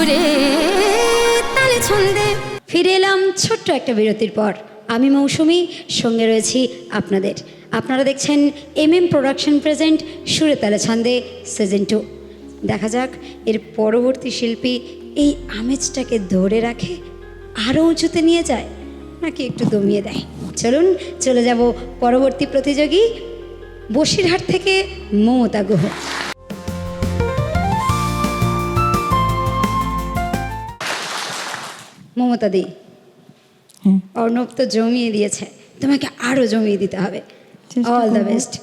সুরে তালে ছন্দে ফিরে এলাম ছোট্ট একটা বিরতির পর। আমি মৌসুমী, সঙ্গে রয়েছি আপনাদের। আপনারা দেখছেন প্রোডাকশন প্রেজেন্ট সুরে তালে ছন্দে সিজন 2। দেখা যাক এর পরবর্তী শিল্পী এই আমেজটাকে ধরে রাখে, আরও উঁচুতে নিয়ে যায়, নাকি একটু দমিয়ে দেয়। চলুন চলে যাব পরবর্তী প্রতিযোগী বসিরহাট থেকে মমতা গুহ। মমতা দি, অর্ণব তো জমিয়ে দিয়েছে, তোমাকে আরও জমিয়ে দিতে হবে। All the best.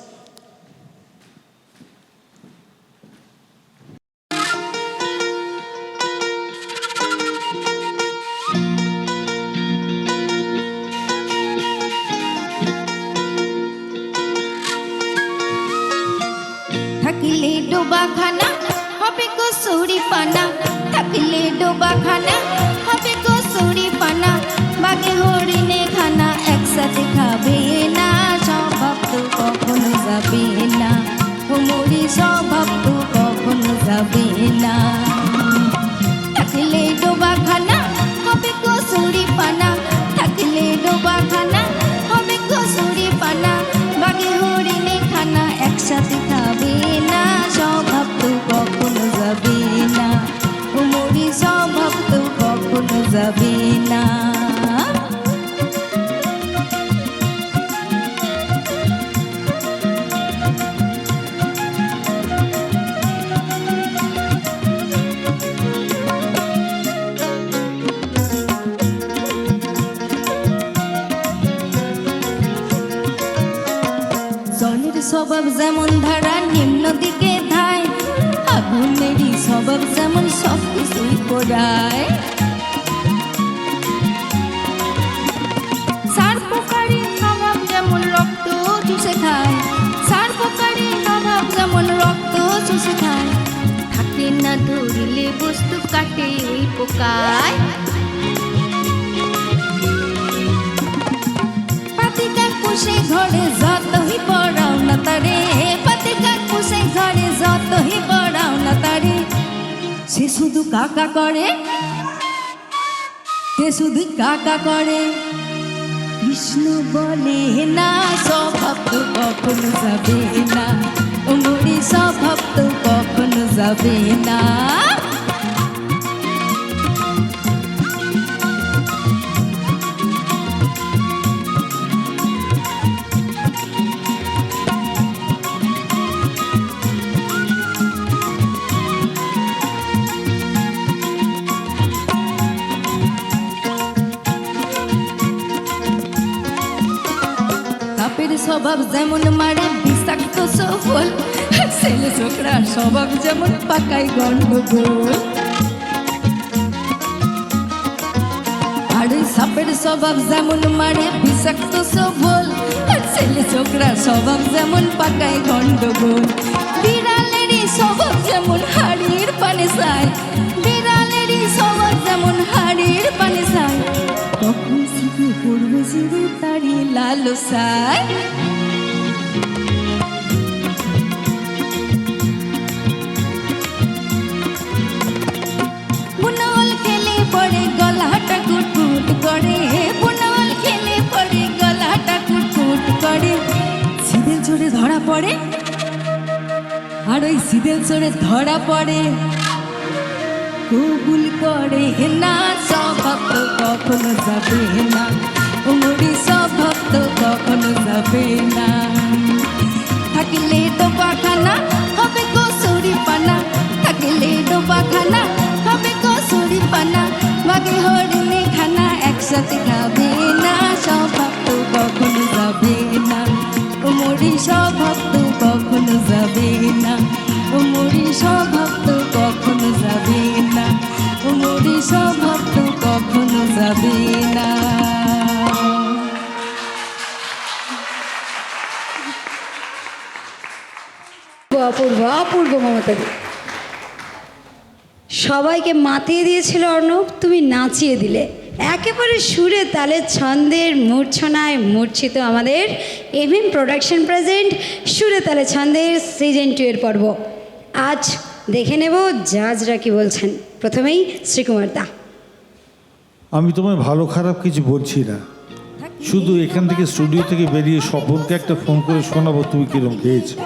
থাকিলে ডোবা খানা হবে কসুরি পানা, থাকিলে ডোবা খানা হবে কসুরি পানা, বাঘে হরিণে খানা একসাথে খাবে না, স্বভাব তো কখনো যাবে না, হুমুরি স্বভাব তো কখনো যাবে না। থাকিলে ডোবা খানা হবে কসুরি পানা, থাকিলে ডোবা খানা হবে কসুরি পানা, বাঘে হরিণে খানা একসাথে খাবে না, স্বভাব তো কখনো যাবে না, হুমুরি স্বভাব তো কখনো যাবে না। জলের স্বভাব যেমন ধারা নিম্ন দিকে ধায়, আগুনেরই স্বভাব যেমন সব কিছুই পোড়ায়। সার পোকারি স্বভাব যেমন রক্ত চুষে খায়, সার পোকারি স্বভাব যেমন রক্ত চুষে খায়, থাকে না ধরলে বস্তু কাটে ওই পোকায়। পাতিকার পোষে ঘরে যতই পড়াও না তারে, পাতিকার পোষে ঘরে যতই পড়াও না তারে, সে শুধু কাকা করে, সে শুধু কাকা করে। কৃষ্ণ বলে না স্বভাব তো কখনো যাবে না, ওমরি স্বভাব তো কখনো যাবে না। স্বভাব যেমন মারে বিষাক্ত সফল, ছেলে ছোকরা স্বভাব যেমন পাকাই গন্ডগোল। আর সাপের স্বভাব যেমন মারে বিষাক্ত সফল, ছেলে ছোকরা স্বভাব যেমন পাকাই গন্ডগোল। বিড়ালেরই স্বভাব যেমন হাড়ির পানে চায়, বিড়ালেরই স্বভাব যেমন হাড়ির পানে চায়, তখন শিখে পড়বে শিখে তারি লালসায়। বুনল খেলে পড়ে গলাটা কুটকুট করে, বুনল খেলে পড়ে গলাটা কুটকুট করে, শীতের জোরে ধরা পড়ে, আর ওই শীতের জোরে ধরা পড়ে, কবুল করে না স্বভাব তো কখনো যাবে না, উমরি স্বভাব তো কখনো যাবে না। থাকলে ডোবা খানা হবে কসুরি পানা, থাকলে ডোবা খানা হবে কসুরি পানা, বাঘে হরিণে খানা একসাথে খাবে না, স্বভাব তো কখনো যাবে না, উমরি স্বভাব তো কখনো যাবে না, উমরি স্বভাব তো কখনো যাবে না, উমরি স্বভাব তো কখনো যাবে না। অপূর্ব অপূর্ব মমতা দি, সবাইকে মাতিয়ে দিয়েছিল অর্ণব, তুমি নাচিয়ে দিলে একেবারে সুরে তালে ছন্দের মূর্ছনায় মূর্ছিত আমাদের প্রোডাকশন প্রেজেন্ট সুরে তালে ছন্দের সিজন 2 এর পর্ব। আজ দেখে নেব জাজরা কি বলছেন। প্রথমেই শ্রীকুমার দা। আমি তোমায় ভালো খারাপ কিছু বলছি না, শুধু এখান থেকে স্টুডিও থেকে বেরিয়ে স্বপনকে একটা ফোন করে শোনাবো তুমি কিরম গেয়েছো।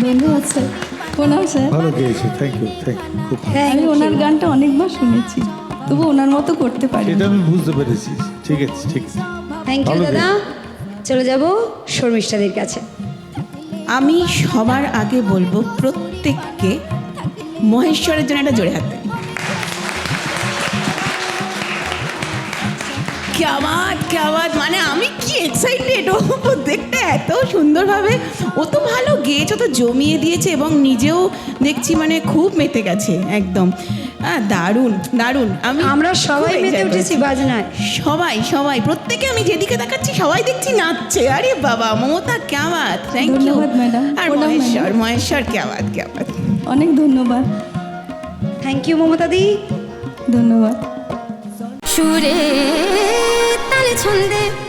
ধন্যবাদ স্যার, প্রণাম স্যার। ভালো গেয়েছো, থ্যাংক ইউ, খুব ভালো। আমি ওনার গানটা অনেকবার শুনেছি, তবু ওনার মতো করতে পারি। সেটা আমি বুঝতে পেরেছি, ঠিক আছে ঠিক আছে। থ্যাংক ইউ ভালো দাদা। চলে যাব শর্মিষ্ঠাদের কাছে। আমি সবার আগে বলবো প্রত্যেককে মহেশ্বরের জন্য একটা জোরে হাত দেন। ক্যাবাদ মানে আমি কি এক্সাইটেড, ও দেখতে এত সুন্দরভাবে, ও তো ভালো গেয়েছে, ও তো জমিয়ে দিয়েছে এবং নিজেও দেখছি মানে খুব মেতে গেছে একদম। হ্যাঁ, দারুণ দারুণ। আমরা সবাই খুব মেতে enjoy উঠেছি করেছি। বাজনায়। সবাই প্রত্যেকে, আমি যেদিকে দেখাচ্ছি সবাই দেখছি নাচছে। আরে বাবা, মমতা ক্যাবাদ, থ্যাংক ইউ। ধন্যবাদ ম্যাডাম। আর প্রণাম মহেশ্বর ক্যাবাদ। অনেক ধন্যবাদ। থ্যাংক ইউ মমতা দি। ধন্যবাদ। সুরে তালে ছন্দে